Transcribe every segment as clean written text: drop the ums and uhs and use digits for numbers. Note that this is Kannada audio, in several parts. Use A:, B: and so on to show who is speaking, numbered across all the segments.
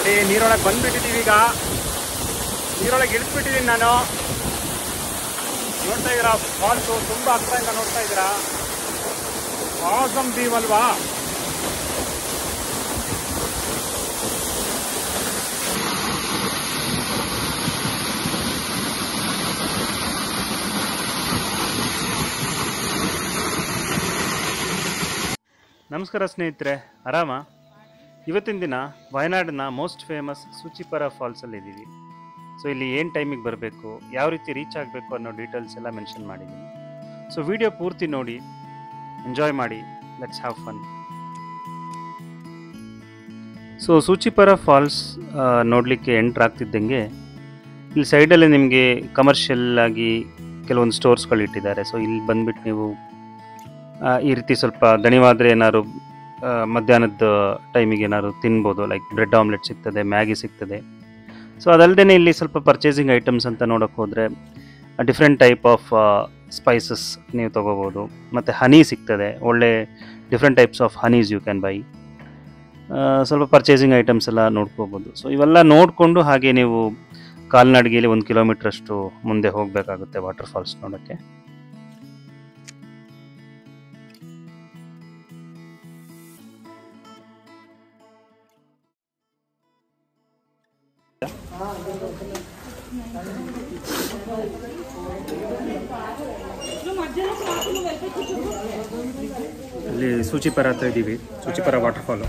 A: ನೋಡಿ ನೀರೊಳಗೆ ಬಂದ್ಬಿಟ್ಟಿದ್ದೀವಿ. ಈಗ ನೀರೊಳಗೆ ಇಳಿಸ್ಬಿಟ್ಟಿದ್ದೀನಿ ನಾನು. ನೋಡ್ತಾ ಇದ್ದೀರಾ ಫಾಲ್ಸು ತುಂಬ ಹತ್ತಿರದಿಂದ ನೋಡ್ತಾ ಇದ್ದೀರಾ. ಆಸಮ್ ವ್ಯೂ ಅಲ್ವಾ. ನಮಸ್ಕಾರ ಸ್ನೇಹಿತರೆ, ಆರಾಮ? ಇವತ್ತಿನ ದಿನ ವಯನಾಡಿನ ಮೋಸ್ಟ್ ಫೇಮಸ್ ಸೂಚಿಪರ ಫಾಲ್ಸಲ್ಲಿ ಇದ್ದೀವಿ. ಸೊ ಇಲ್ಲಿ ಏನು ಟೈಮಿಗೆ ಬರಬೇಕು, ಯಾವ ರೀತಿ ರೀಚ್ ಆಗಬೇಕು ಅನ್ನೋ ಡೀಟೇಲ್ಸ್ ಎಲ್ಲ ಮೆನ್ಷನ್ ಮಾಡಿದ್ದೀನಿ. ಸೊ ವಿಡಿಯೋ ಪೂರ್ತಿ ನೋಡಿ, ಎಂಜಾಯ್ ಮಾಡಿ. Let's have fun. So Soochipara falls ನೋಡಲಿಕ್ಕೆ ಎಂಟ್ರ್ ಆಗ್ತಿದ್ದಂಗೆ ಇಲ್ಲಿ ಸೈಡಲ್ಲಿ ನಿಮಗೆ ಕಮರ್ಷಿಯಲ್ ಆಗಿ ಕೆಲವೊಂದು ಸ್ಟೋರ್ಸ್ಗಳು ಇಟ್ಟಿದ್ದಾರೆ. ಸೊ ಇಲ್ಲಿ ಬಂದುಬಿಟ್ಟು ನೀವು ಈ ರೀತಿ ಸ್ವಲ್ಪ ದಣಿವಾದರೆ ಏನಾದ್ರು ಮಧ್ಯಾಹ್ನದ ಟೈಮಿಗೆ ಏನಾದ್ರು ತಿನ್ಬೋದು. ಲೈಕ್ ಬ್ರೆಡ್ ಆಮ್ಲೆಟ್ ಸಿಗ್ತದೆ, ಮ್ಯಾಗಿ ಸಿಗ್ತದೆ. ಸೊ ಅದಲ್ಲದೆ ಇಲ್ಲಿ ಸ್ವಲ್ಪ ಪರ್ಚೇಸಿಂಗ್ ಐಟಮ್ಸ್ ಅಂತ ನೋಡೋಕ್ಕೆ ಹೋದರೆ ಡಿಫ್ರೆಂಟ್ ಟೈಪ್ ಆಫ್ ಸ್ಪೈಸಸ್ ನೀವು ತೊಗೋಬೋದು. ಮತ್ತು ಹನಿ ಸಿಗ್ತದೆ, ಒಳ್ಳೆ different types of honeys you can buy. ಸ್ವಲ್ಪ ಪರ್ಚೇಸಿಂಗ್ ಐಟಮ್ಸ್ ಎಲ್ಲ ನೋಡ್ಕೋಬೋದು. ಸೊ ಇವೆಲ್ಲ ನೋಡಿಕೊಂಡು ಹಾಗೆ ನೀವು ಕಾಲ್ನಡಿಗೆಯಲ್ಲಿ 1 ಕಿಲೋಮೀಟ್ರಷ್ಟು ಮುಂದೆ ಹೋಗಬೇಕಾಗುತ್ತೆ ವಾಟರ್ ಫಾಲ್ಸ್ ನೋಡೋಕ್ಕೆ. ಇಲ್ಲಿ ಸೂಚಿಪರ ಹತ್ರ ಇದ್ದೀವಿ. ಸೂಚಿಪರ ವಾಟರ್ ಫಾಲು.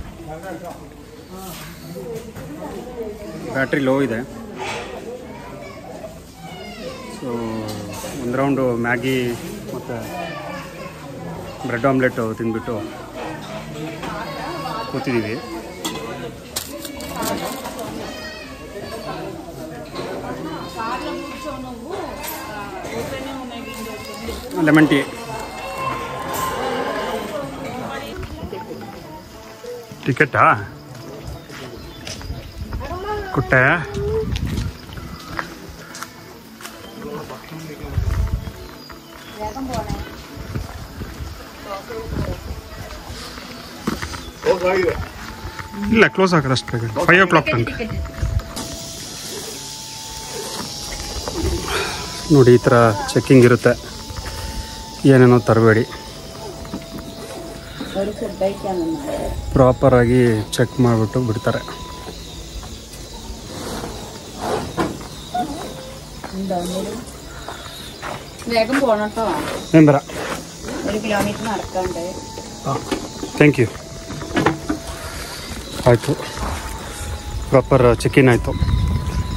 A: ಬ್ಯಾಟ್ರಿ ಲೋ ಇದೆ. ಸೊ ಒಂದು ರೌಂಡು ಮ್ಯಾಗಿ ಮತ್ತು ಬ್ರೆಡ್ ಆಮ್ಲೆಟ್ ತಿಂದ್ಬಿಟ್ಟು ಕೂತಿದ್ದೀವಿ. ಲೆಮನ್ ಟೀ, ಟಿಕೆಟಾ ಕುಟ್ಟೆ, ಇಲ್ಲ ಕ್ಲೋಸ್ ಆಗೋದು ಅಷ್ಟು ಬೇಗ. 5 o'clock ತನಕ ನೋಡಿ. ಈ ಥರ ಚೆಕ್ಕಿಂಗ್ ಇರುತ್ತೆ, ಏನೇನೋ ತರಬೇಡಿ. ಪ್ರಾಪರಾಗಿ ಚೆಕ್ ಮಾಡಿಬಿಟ್ಟು ಬಿಡ್ತಾರೆ. ಎಂಬರ ಥ್ಯಾಂಕ್ ಯು. ಆಯಿತು, ಪ್ರಾಪರ್ ಚೆಕ್-ಇನ್ ಆಯಿತು.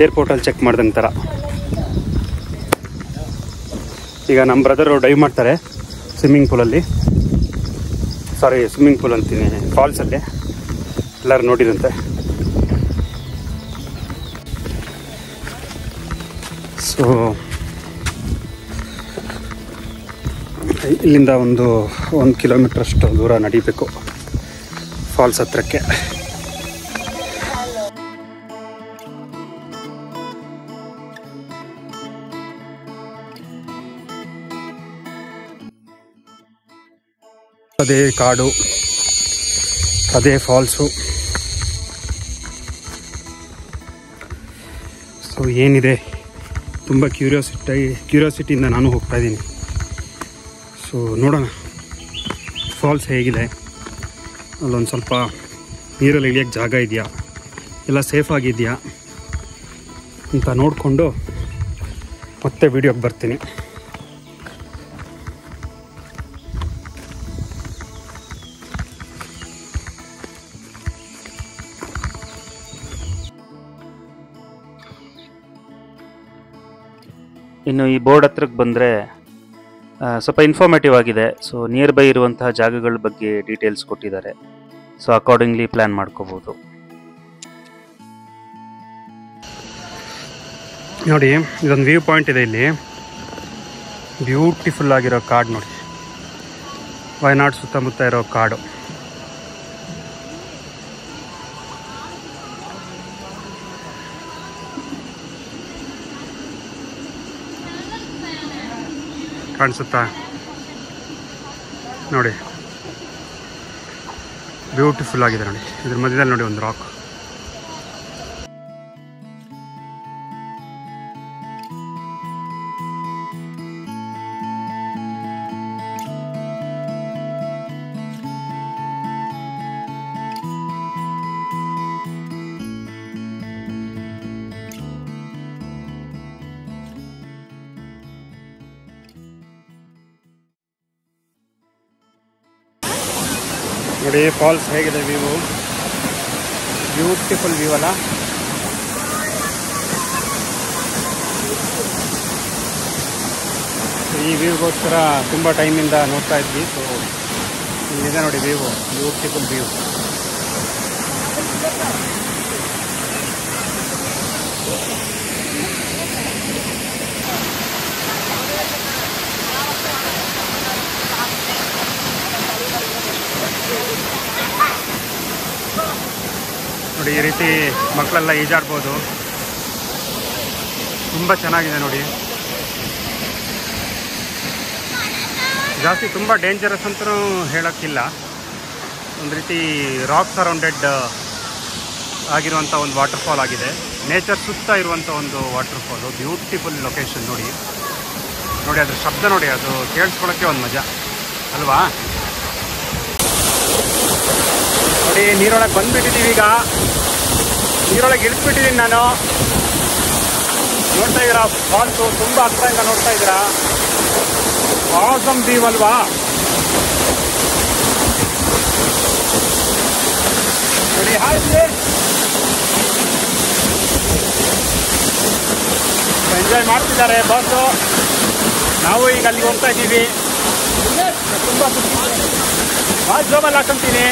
A: ಏರ್ಪೋರ್ಟಲ್ಲಿ ಚೆಕ್ ಮಾಡ್ದಂಗೆ ಥರ. ಈಗ ನಮ್ಮ ಬ್ರದರು ಡೈವ್ ಮಾಡ್ತಾರೆ ಸ್ವಿಮ್ಮಿಂಗ್ ಪೂಲಲ್ಲಿ. ಸ್ವಿಮ್ಮಿಂಗ್ ಪೂಲ್ ಅಂತೀನಿ, ಫಾಲ್ಸಲ್ಲಿ. ಎಲ್ಲರೂ ನೋಡಿರಂತೆ. ಸೊ ಇಲ್ಲಿಂದ 1 ಕಿಲೋಮೀಟ್ರಷ್ಟು ದೂರ ನಡಿಬೇಕು ಫಾಲ್ಸ್ ಹತ್ರಕ್ಕೆ. ಅದೇ ಕಾಡು, ಅದೇ ಫಾಲ್ಸು. ಸೊ ಏನಿದೆ, ತುಂಬ ಕ್ಯೂರಿಯಾಸಿಟಿಯಿಂದ ನಾನು ಹೋಗ್ತಾ ಇದ್ದೀನಿ. ಸೊ ನೋಡೋಣ ಫಾಲ್ಸ್ ಹೇಗಿದೆ, ಅಲ್ಲೊಂದು ಸ್ವಲ್ಪ ನೀರಲ್ಲಿ ಇಳಿಯೋಕ್ಕೆ ಜಾಗ ಇದೆಯಾ, ಎಲ್ಲ ಸೇಫ್ ಆಗಿದೆಯಾ ಅಂತ ನೋಡಿಕೊಂಡು ಮತ್ತೆ ವಿಡಿಯೋಗೆ ಬರ್ತೀನಿ. ಇನ್ನು ಈ ಬೋರ್ಡ್ ಹತ್ರಕ್ಕೆ ಬಂದರೆ ಸ್ವಲ್ಪ ಇನ್ಫಾರ್ಮೇಟಿವ್ ಆಗಿದೆ. ಸೊ ನಿಯರ್ ಬೈ ಇರುವಂತಹ ಜಾಗಗಳ ಬಗ್ಗೆ ಡೀಟೇಲ್ಸ್ ಕೊಟ್ಟಿದ್ದಾರೆ. ಸೊ ಅಕಾರ್ಡಿಂಗ್ಲಿ ಪ್ಲ್ಯಾನ್ ಮಾಡ್ಕೋಬೋದು. ನೋಡಿ, ಇದೊಂದು ವ್ಯೂ ಪಾಯಿಂಟ್ ಇದೆ ಇಲ್ಲಿ. ಬ್ಯೂಟಿಫುಲ್ ಆಗಿರೋ ಕಾಡು ನೋಡಿ, ವಯನಾಡ್ ಸುತ್ತಮುತ್ತ ಇರೋ ಕಾಡು. ಕಾಣಿಸುತ್ತಾ ನೋಡಿ, ಬ್ಯೂಟಿಫುಲ್ ಆಗಿದೆ ನೋಡಿ. ಇದ್ರ ಮಧ್ಯದಲ್ಲಿ ನೋಡಿ ಒಂದು ರಾಕ್.
B: ನೋಡಿ ಫಾಲ್ಸ್ ಹೇಗಿದೆ ವ್ಯೂ, ಬ್ಯೂಟಿಫುಲ್ ವ್ಯೂ ಅಲ್ಲ. ಈ ವ್ಯೂಗೋಸ್ಕರ ತುಂಬ ಟೈಮಿಂದ ನೋಡ್ತಾ ಇದ್ವಿ. ಸೊ ಇಲ್ಲಿದೆ ನೋಡಿ ವ್ಯೂ, ಬ್ಯೂಟಿಫುಲ್ ವ್ಯೂ. ನೋಡಿ ಈ ರೀತಿ ಮಕ್ಕಳೆಲ್ಲ ಈಜಾಡ್ಬೋದು, ತುಂಬ ಚೆನ್ನಾಗಿದೆ ನೋಡಿ. ಜಾಸ್ತಿ ತುಂಬ ಡೇಂಜರಸ್ ಅಂತಲೂ ಹೇಳೋಕ್ಕಿಲ್ಲ. ಒಂದು ರೀತಿ ರಾಕ್ ಸರೌಂಡೆಡ್ ಆಗಿರುವಂಥ ಒಂದು ವಾಟರ್ಫಾಲ್ ಆಗಿದೆ. ನೇಚರ್ ಸುತ್ತ ಇರುವಂಥ ಒಂದು ವಾಟರ್ಫಾಲು, ಬ್ಯೂಟಿಫುಲ್ ಲೊಕೇಶನ್ ನೋಡಿ. ನೋಡಿ ಅದ್ರ ಶಬ್ದ ನೋಡಿ, ಅದು ಕೇಳಿಸ್ಕೊಳ್ಳೋಕ್ಕೆ ಒಂದು ಮಜಾ ಅಲ್ವಾ. ನೋಡಿ ನೀರೊಳಗೆ ಬಂದುಬಿಟ್ಟಿದ್ದೀವಿ. ಈಗ ನೀರೊಳಗೆ ಇಳಿಸ್ಬಿಟ್ಟಿದ್ದೀನಿ ನಾನು. ನೋಡ್ತಾ ಇದ್ದೀರಾ ಫಾಲ್ಸು, ತುಂಬ ಹತ್ತಿರದಿಂದ ನೋಡ್ತಾ ಇದ್ದೀರಾ. ಆಸಮ್ ವ್ಯೂ ಅಲ್ವಾ. ನೋಡಿ ಎಂಜಾಯ್ ಮಾಡ್ತಿದ್ದಾರೆ ಬಾಸು. ನಾವು ಈಗ ಅಲ್ಲಿಗೆ ಹೋಗ್ತಾ ಇದ್ದೀವಿ. ತುಂಬ ಭಾಳ ಜೋಬಲ್ಲಿ ಹಾಕೊಂತೀನಿ,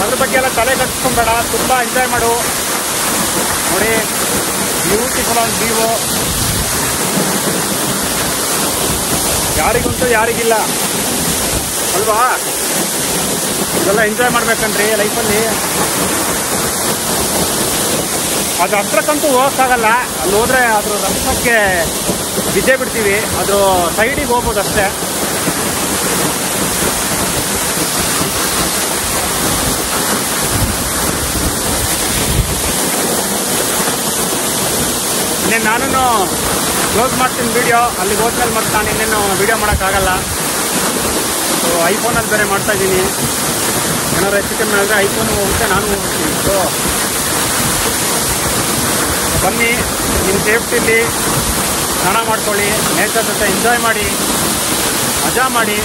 B: ಅದ್ರ ಬಗ್ಗೆ ಎಲ್ಲ ತಲೆ ಕಟ್ಸ್ಕೊಂಬೇಡ, ತುಂಬ ಎಂಜಾಯ್ ಮಾಡು. ನೋಡಿ ಬ್ಯೂಟಿಫುಲ್ ಆನ್ ವ್ಯೂ, ಯಾರಿಗುಂಟು ಯಾರಿಗಿಲ್ಲ ಅಲ್ವಾ. ಇದೆಲ್ಲ ಎಂಜಾಯ್ ಮಾಡ್ಬೇಕನ್ರಿ ಲೈಫಲ್ಲಿ. ಅದು ಹತ್ರಕ್ಕಂತೂ ಹೋಗೋಕ್ಕಾಗಲ್ಲ, ಅಲ್ಲಿ ಹೋದರೆ ಅದ್ರ ರಭಸಕ್ಕೆ ಬಿದ್ದೇ ಬಿಡ್ತೀವಿ. ಅದ್ರ ಸೈಡಿಗೆ ಹೋಗ್ಬೋದು ಅಷ್ಟೇ. ಇನ್ನೇನು ನಾನು ಕ್ಲೋಸ್ ಮಾಡ್ತೀನಿ ವಿಡಿಯೋ. ಅಲ್ಲಿಗೆ ಹೋದ್ಮೇಲೆ ಮತ್ತೆ ನಾನು ಇನ್ನೇನು ವಿಡಿಯೋ ಮಾಡೋಕ್ಕಾಗಲ್ಲ. ಸೊ ಐಫೋನಲ್ಲಿ ಬೇರೆ ಮಾಡ್ತಾಯಿದ್ದೀನಿ. ಏನಾದ್ರು ಹೆಚ್ಚು ಕಮ್ಮಿ ಆದರೆ ಐಫೋನು ಹೋಗುತ್ತೆ, ನಾನು ಹೋಗ್ತೀನಿ. ಸೊ ಬನ್ನಿ, ನಿಮ್ಮ ಸೇಫ್ಟಿಲಿ ಸ್ನಾನ ಮಾಡ್ಕೊಳ್ಳಿ, ನೇಚರ್ ಜೊತೆ ಎಂಜಾಯ್ ಮಾಡಿ, ಮಜಾ ಮಾಡಿ.